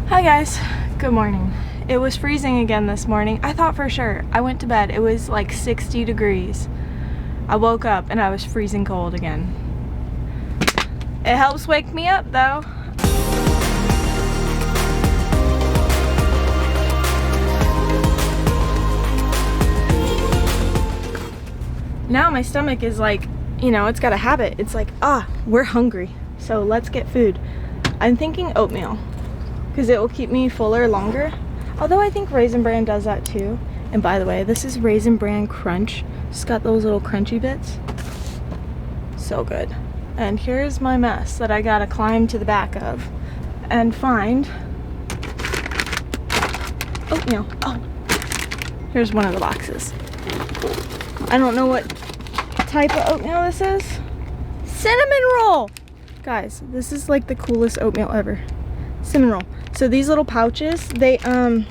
Hi guys, good morning. It was freezing again this morning. I thought for sure. I went to bed, it was like 60 degrees. I woke up and I was freezing cold again. It helps wake me up though. Now my stomach is like, you know, it's got a habit. It's like, we're hungry, so let's get food. I'm thinking oatmeal, because it will keep me fuller longer. Although I think Raisin Bran does that too. And by the way, this is Raisin Bran Crunch. It's got those little crunchy bits. So good. And here's my mess that I gotta climb to the back of and find oatmeal. Oh, here's one of the boxes. I don't know what type of oatmeal this is. Cinnamon roll! Guys, this is like the coolest oatmeal ever. Cinnamon roll. So these little pouches, they, I don't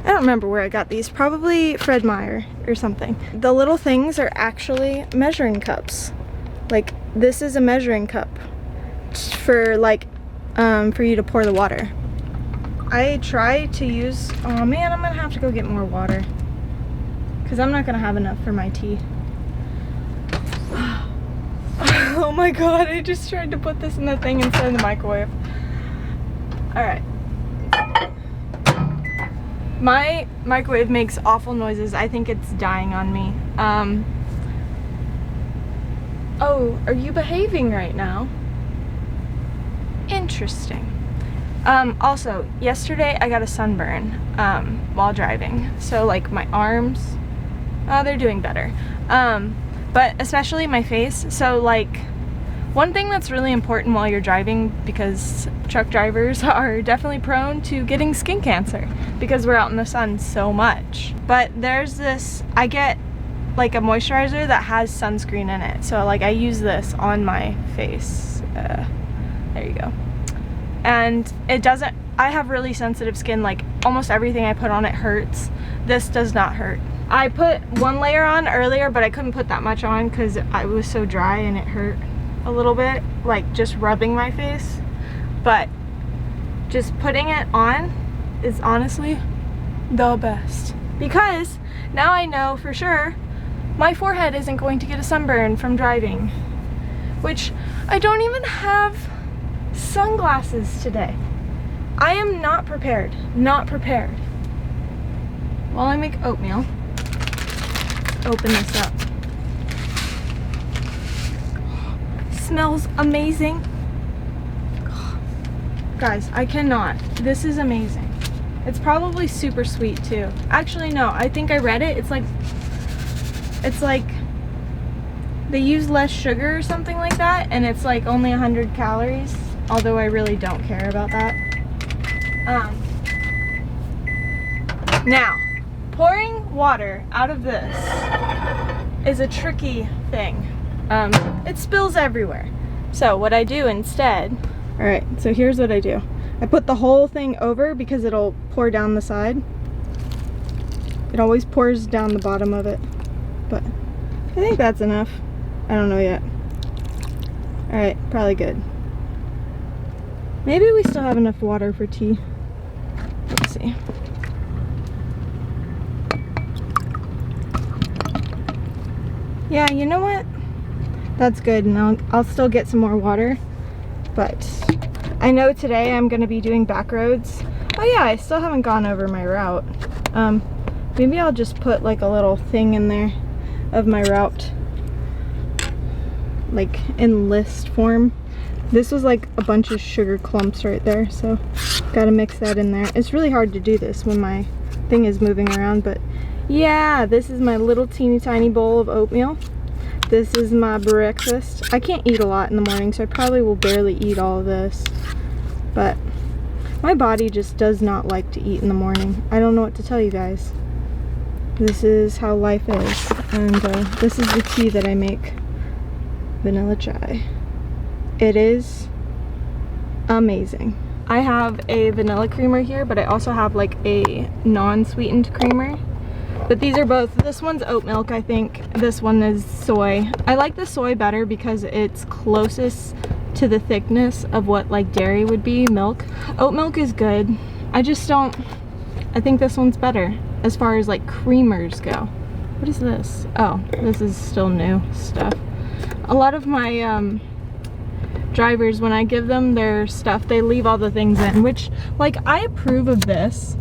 remember where I got these. Probably Fred Meyer or something. The little things are actually measuring cups. Like, this is a measuring cup for like, for you to pour the water. I try to use, oh man, I'm gonna have to go get more water, because I'm not gonna have enough for my tea. Oh my god, I just tried to put this in the thing instead of the microwave. Alright. My microwave makes awful noises. I think it's dying on me. Oh, are you behaving right now? Interesting. Also, yesterday I got a sunburn while driving. So like my arms, they're doing better. But especially my face. So like, one thing that's really important while you're driving, because truck drivers are definitely prone to getting skin cancer because we're out in the sun so much. But there's this, I get like a moisturizer that has sunscreen in it. So like I use this on my face. There you go. And it doesn't, I have really sensitive skin, like almost everything I put on it hurts. This does not hurt. I put one layer on earlier, but I couldn't put that much on because I was so dry and it hurt a little bit, like just rubbing my face. But just putting it on is honestly the best, because now I know for sure my forehead isn't going to get a sunburn from driving, which I don't even have sunglasses today. I am not prepared, not prepared. While I make oatmeal, open this up. Smells amazing. Guys, I cannot. This is amazing. It's probably super sweet too. Actually, no, I think I read it. It's like they use less sugar or something like that, and it's like only 100 calories, although I really don't care about that. Now, pouring water out of this is a tricky thing. It spills everywhere. So what I do instead, alright, so here's what I do. I put the whole thing over because it'll pour down the side. It always pours down the bottom of it. But I think that's enough. I don't know yet. Alright, probably good. Maybe we still have enough water for tea. Let's see. Yeah, you know what? That's good, and I'll still get some more water. But I know today I'm going to be doing back roads. Oh yeah, I still haven't gone over my route. Maybe I'll just put like a little thing in there of my route, like in list form. This was like a bunch of sugar clumps right there, so gotta mix that in there. It's really hard to do this when my thing is moving around, but yeah, this is my little teeny tiny bowl of oatmeal. This is my breakfast. I can't eat a lot in the morning, so I probably will barely eat all of this. But my body just does not like to eat in the morning. I don't know what to tell you guys. This is how life is. And this is the tea that I make. Vanilla chai. It is amazing. I have a vanilla creamer here, but I also have like a non-sweetened creamer. But these are both, this one's oat milk, I think. This one is soy. I like the soy better because it's closest to the thickness of what like dairy would be, milk. Oat milk is good. I just don't, I think this one's better as far as like creamers go. What is this? Oh, this is still new stuff. A lot of my drivers, when I give them their stuff, they leave all the things in, which like I approve of this,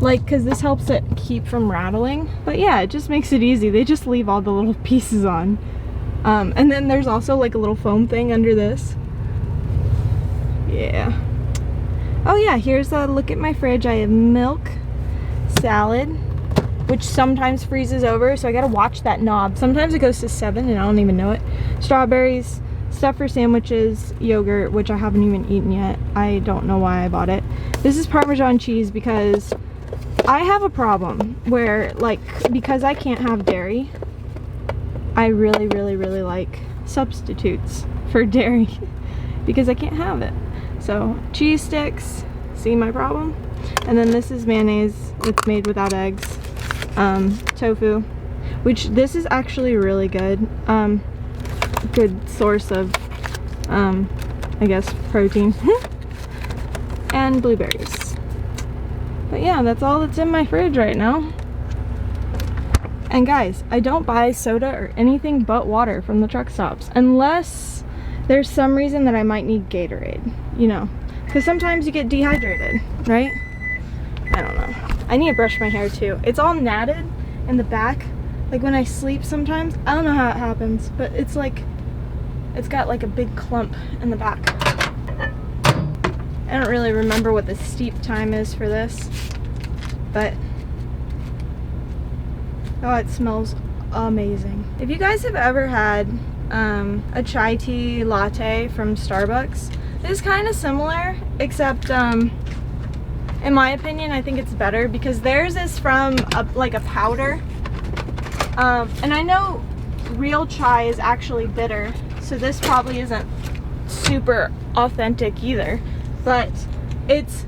like because this helps it keep from rattling. But yeah, it just makes it easy. They just leave all the little pieces on. And then there's also like a little foam thing under this. Yeah. Oh yeah, here's a look at my fridge. I have milk, salad, which sometimes freezes over, so I gotta watch that knob. Sometimes it goes to 7 and I don't even know it. Strawberries, stuff for sandwiches, yogurt, which I haven't even eaten yet. I don't know why I bought it. This is Parmesan cheese because I have a problem where, like, because I can't have dairy, I really like substitutes for dairy because I can't have it. So cheese sticks, see my problem? And then this is mayonnaise that's made without eggs. Tofu, which this is actually really good. Good source of, I guess, protein. And blueberries. But yeah, that's all that's in my fridge right now. And guys, I don't buy soda or anything but water from the truck stops unless there's some reason that I might need Gatorade, you know, because sometimes you get dehydrated, right? I don't know. I need to brush my hair too. It's all matted in the back, like when I sleep sometimes. I don't know how it happens, but it's like, it's got like a big clump in the back. I don't really remember what the steep time is for this, but oh, it smells amazing. If you guys have ever had a chai tea latte from Starbucks, it's kind of similar, except in my opinion, I think it's better because theirs is from like a powder. And I know real chai is actually bitter, so this probably isn't super authentic either, but it's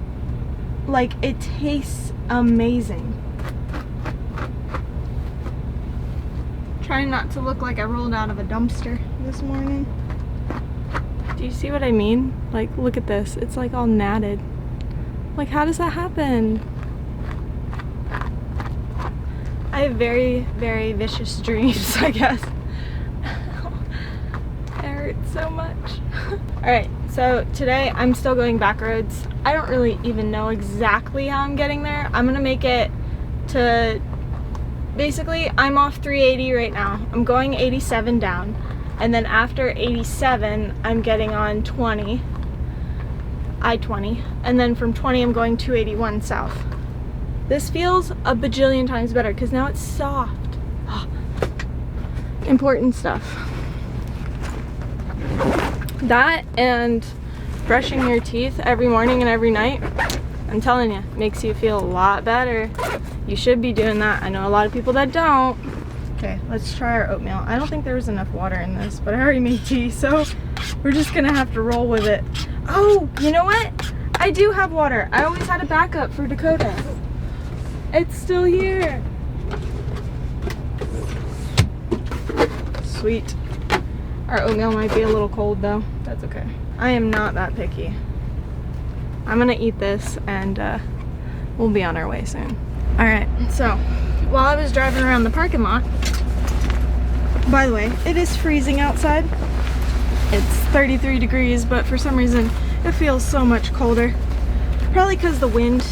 like, it tastes amazing. Trying not to look like I rolled out of a dumpster this morning. Do you see what I mean? Like, look at this. It's like all natted. Like, how does that happen? I have very vicious dreams, I guess. It hurts so much. Alright, so today I'm still going back roads. I don't really even know exactly how I'm getting there. I'm gonna make it to, basically, I'm off 380 right now. I'm going 87 down. And then after 87, I'm getting on 20. I-20, and then from 20 I'm going 281 south. This feels a bajillion times better because now it's soft. Oh, important stuff. That and brushing your teeth every morning and every night, I'm telling you, makes you feel a lot better. You should be doing that. I know a lot of people that don't. Okay, let's try our oatmeal. I don't think there was enough water in this, but I already made tea, so we're just gonna have to roll with it. Oh, you know what? I do have water. I always had a backup for Dakota. It's still here. Sweet. Our oatmeal might be a little cold though. That's okay. I am not that picky. I'm gonna eat this and we'll be on our way soon. Alright, so while I was driving around the parking lot, by the way, it is freezing outside. It's 33 degrees, but for some reason it feels so much colder. Probably because the wind.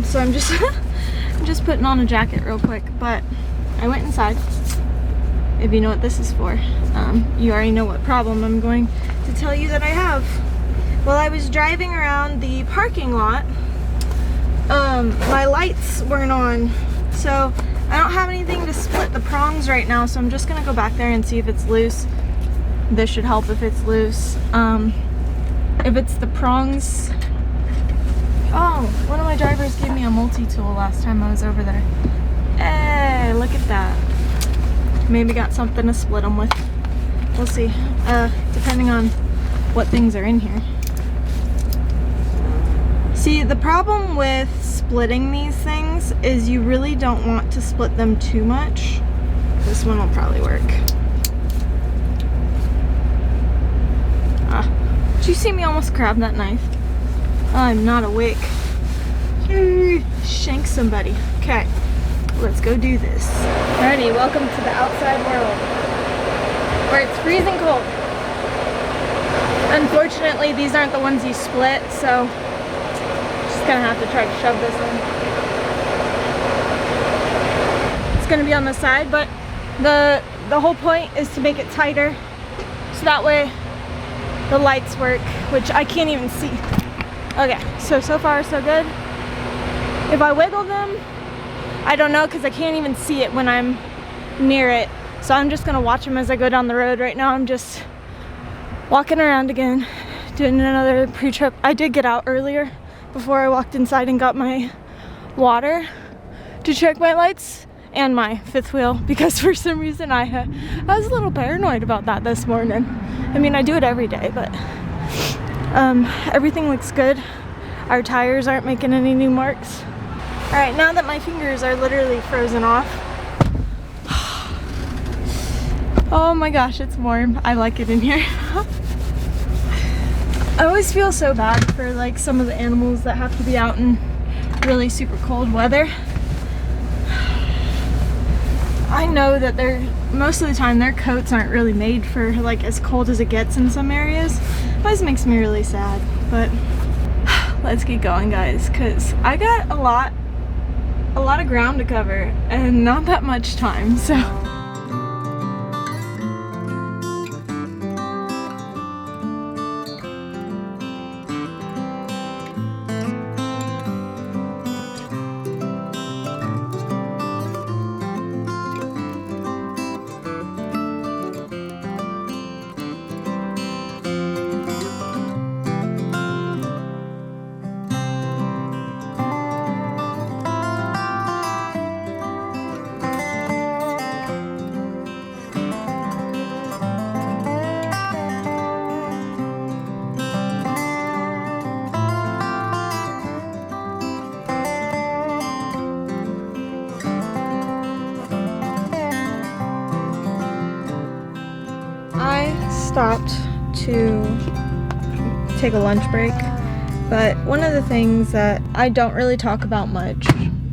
So I'm just I'm just putting on a jacket real quick, but I went inside. If you know what this is for, you already know what problem I'm going to tell you that I have. While I was driving around the parking lot, my lights weren't on, so I don't have anything to split the prongs right now, so I'm just gonna go back there and see if it's loose. This should help if it's loose. If it's the prongs, oh, one of my drivers gave me a multi-tool last time I was over there. Hey, look at that. Maybe got something to split them with. We'll see, depending on what things are in here. See, the problem with splitting these things is you really don't want to split them too much. This one will probably work. Ah, you see me almost grab that knife? I'm not awake. Shank somebody. Okay, let's go do this. Alrighty, welcome to the outside world, where it's freezing cold. Unfortunately, these aren't the ones you split, so just gonna have to try to shove this in. It's gonna be on the side, but the whole point is to make it tighter, so that way the lights work, which I can't even see. Okay, so far so good. If I wiggle them, I don't know, because I can't even see it when I'm near it. So I'm just gonna watch them as I go down the road. Right now I'm just walking around again, doing another pre-trip. I did get out earlier before I walked inside and got my water to check my lights and my fifth wheel, because for some reason I was a little paranoid about that this morning. I mean, I do it every day, but everything looks good. Our tires aren't making any new marks. All right, now that my fingers are literally frozen off. Oh my gosh, it's warm. I like it in here. I always feel so bad for like some of the animals that have to be out in really super cold weather. I know that most of the time their coats aren't really made for like as cold as it gets in some areas. It always makes me really sad, but let's get going, guys, because I got a lot of ground to cover and not that much time, so. Stopped to take a lunch break, but one of the things that I don't really talk about much,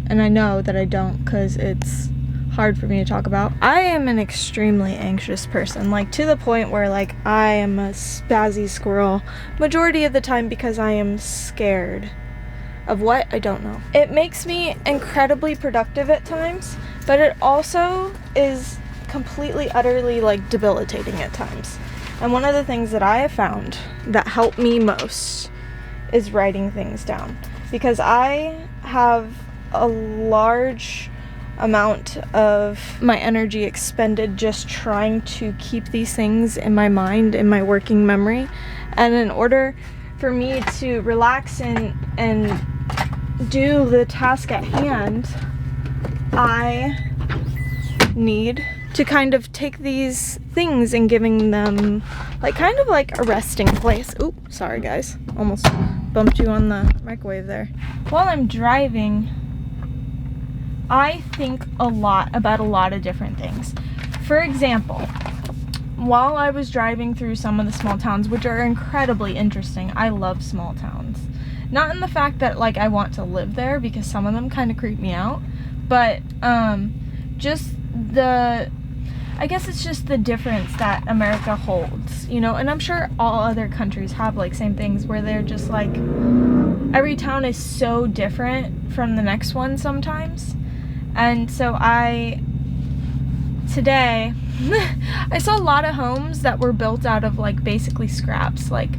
and I know that I don't because it's hard for me to talk about, I am an extremely anxious person, like to the point where like I am a spazzy squirrel majority of the time because I am scared of what I don't know. It makes me incredibly productive at times, but it also is completely utterly like debilitating at times. And one of the things that I have found that help me most is writing things down, because I have a large amount of my energy expended just trying to keep these things in my mind, in my working memory. And in order for me to relax and do the task at hand, I need to kind of take these things and giving them like kind of like a resting place. Oop, sorry guys, almost bumped you on the microwave there. While I'm driving, I think a lot about a lot of different things. For example, while I was driving through some of the small towns, which are incredibly interesting, I love small towns. Not in the fact that like I want to live there, because some of them kind of creep me out, but just I guess it's just the difference that America holds, you know, and I'm sure all other countries have like same things where they're just like, every town is so different from the next one sometimes. And so today, I saw a lot of homes that were built out of like basically scraps, like,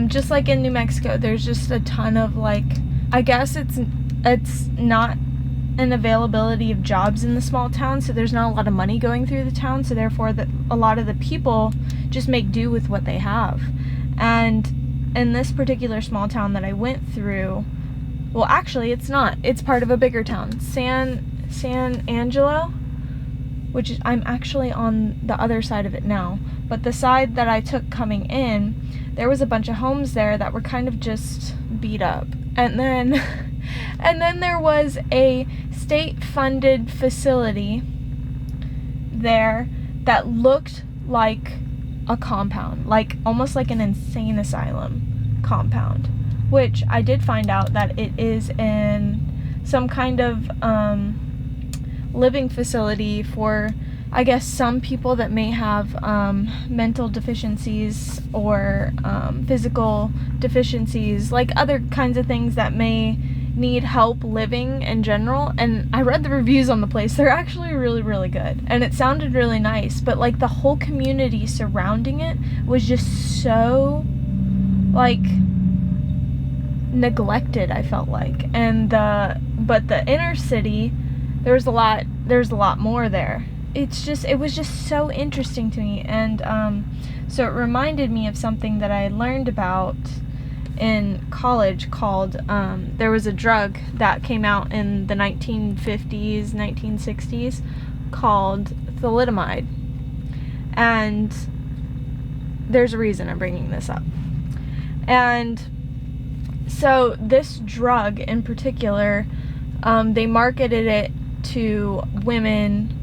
just like in New Mexico, there's just a ton of like, I guess it's not an availability of jobs in the small town, so there's not a lot of money going through the town, so therefore a lot of the people just make do with what they have. And in this particular small town that I went through, well actually it's not, it's part of a bigger town, San Angelo, which is, I'm actually on the other side of it now, but the side that I took coming in, there was a bunch of homes there that were kind of just beat up. And then there was a state-funded facility there that looked like a compound, like almost like an insane asylum compound, which I did find out that it is in some kind of living facility for, I guess, some people that may have mental deficiencies or physical deficiencies, like other kinds of things that may need help living in general. And I read the reviews on the place. They're actually really, really good. And it sounded really nice, but like the whole community surrounding it was just so like neglected, I felt like. And but the inner city, there's a lot more there. It was just so interesting to me. And so it reminded me of something that I had learned about in college called, there was a drug that came out in the 1950s, 1960s called thalidomide. And there's a reason I'm bringing this up. And so this drug in particular, they marketed it to women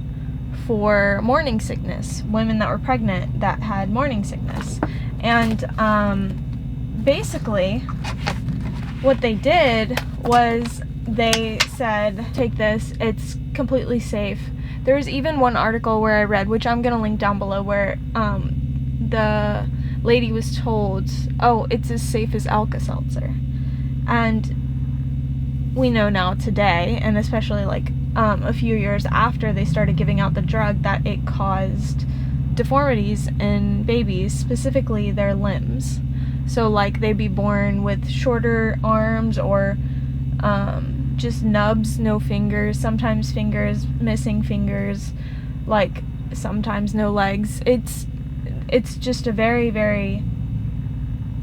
for morning sickness, women that were pregnant that had morning sickness. And basically what they did was they said, take this, it's completely safe. There's even one article where I read, which I'm gonna link down below, where the lady was told, oh, it's as safe as Alka-Seltzer. And we know now today, and especially like a few years after they started giving out the drug, that it caused deformities in babies, specifically their limbs. So like they'd be born with shorter arms or just nubs, no fingers, sometimes fingers, missing fingers, like sometimes no legs. It's just a very, very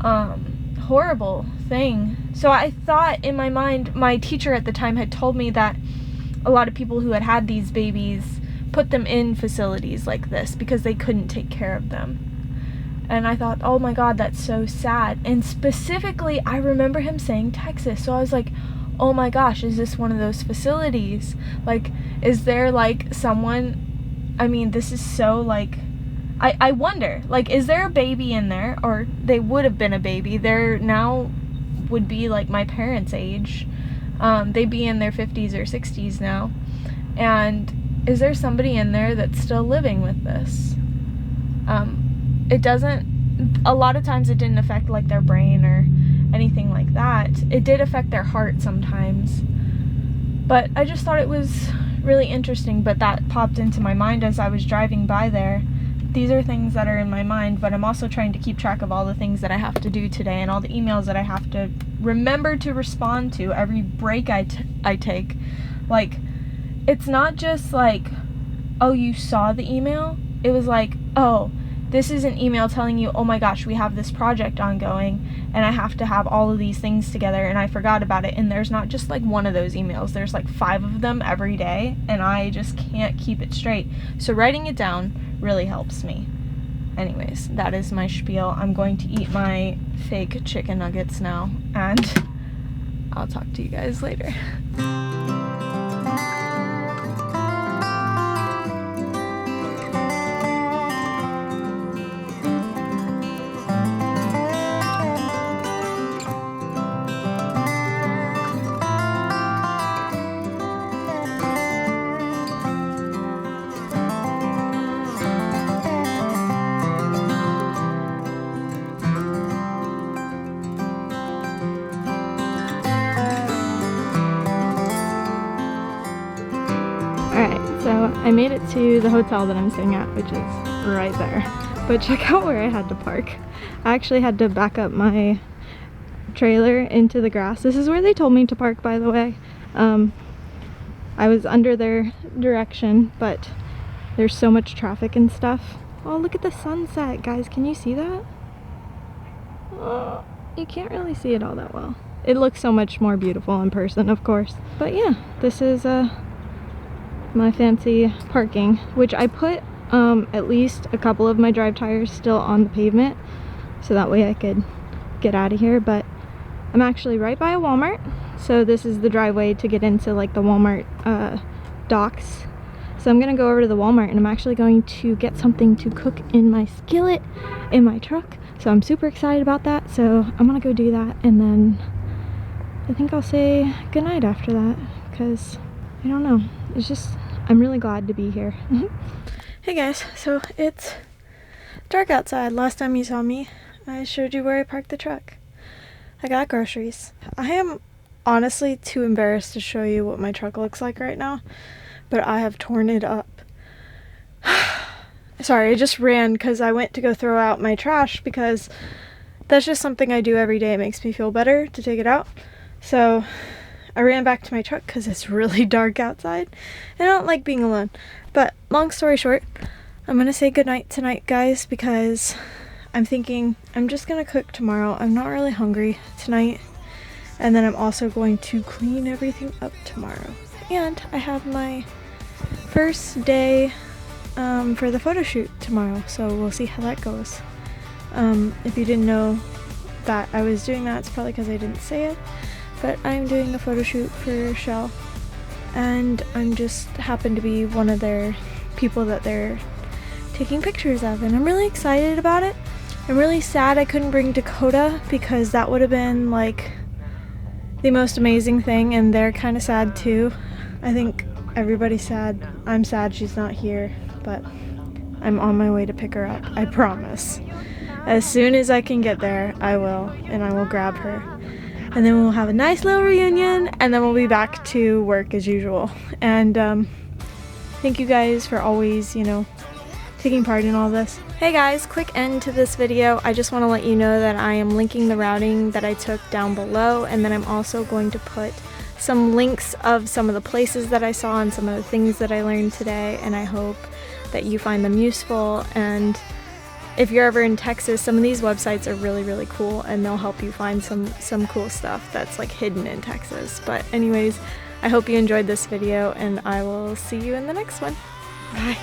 horrible thing. So I thought in my mind, my teacher at the time had told me that a lot of people who had these babies put them in facilities like this because they couldn't take care of them. And I thought, oh my God, that's so sad. And specifically, I remember him saying Texas. So I was like, oh my gosh, is this one of those facilities? Like, is there like someone, I mean, this is so like, I wonder, like, is there a baby in there? Or they would have been a baby. They're now would be like my parents' age. They'd be in their 50s or 60s now. And is there somebody in there that's still living with this? It doesn't, a lot of times it didn't affect like their brain or anything like that. It did affect their heart sometimes. But I just thought it was really interesting, but that popped into my mind as I was driving by there. These are things that are in my mind, but I'm also trying to keep track of all the things that I have to do today and all the emails that I have to remember to respond to every break I take. Like, it's not just like, oh, you saw the email. It was like, oh, this is an email telling you, oh my gosh, we have this project ongoing and I have to have all of these things together and I forgot about it. And there's not just like one of those emails. There's like 5 of them every day and I just can't keep it straight. So writing it down really helps me. Anyways, that is my spiel. I'm going to eat my fake chicken nuggets now and I'll talk to you guys later. So I made it to the hotel that I'm staying at, which is right there. But check out where I had to park. I actually had to back up my trailer into the grass. This is where they told me to park, by the way. I was under their direction, but there's so much traffic and stuff. Oh, look at the sunset, guys. Can you see that? Oh, you can't really see it all that well. It looks so much more beautiful in person, of course. But yeah, this is my fancy parking, which I put at least a couple of my drive tires still on the pavement so that way I could get out of here. But I'm actually right by a Walmart, so this is the driveway to get into like the Walmart docks. So I'm gonna go over to the Walmart and I'm actually going to get something to cook in my skillet in my truck. So I'm super excited about that. So I'm gonna go do that, and then I think I'll say goodnight after that, because I don't know. It's just, I'm really glad to be here. Hey guys, so it's dark outside. Last time you saw me, I showed you where I parked the truck. I got groceries. I am honestly too embarrassed to show you what my truck looks like right now, but I have torn it up. Sorry, I just ran because I went to go throw out my trash, because that's just something I do every day. It makes me feel better to take it out. So I ran back to my truck because it's really dark outside and I don't like being alone. But long story short, I'm gonna say goodnight tonight, guys, because I'm thinking I'm just gonna cook tomorrow. I'm not really hungry tonight, and then I'm also going to clean everything up tomorrow. And I have my first day for the photo shoot tomorrow, so we'll see how that goes. If you didn't know that I was doing that, it's probably because I didn't say it, but I'm doing a photo shoot for Shell, and I'm just happen to be one of their people that they're taking pictures of, and I'm really excited about it. I'm really sad I couldn't bring Dakota, because that would have been like the most amazing thing, and they're kind of sad too. I think everybody's sad. I'm sad she's not here, but I'm on my way to pick her up, I promise. As soon as I can get there, I will, and I will grab her. And then we'll have a nice little reunion, and then we'll be back to work as usual. And thank you guys for always, you know, taking part in all this. Hey guys, quick end to this video. I just want to let you know that I am linking the routing that I took down below, and then I'm also going to put some links of some of the places that I saw and some of the things that I learned today, and I hope that you find them useful. And if you're ever in Texas, some of these websites are really, really cool, and they'll help you find some cool stuff that's like hidden in Texas. But anyways, I hope you enjoyed this video, and I will see you in the next one. Bye.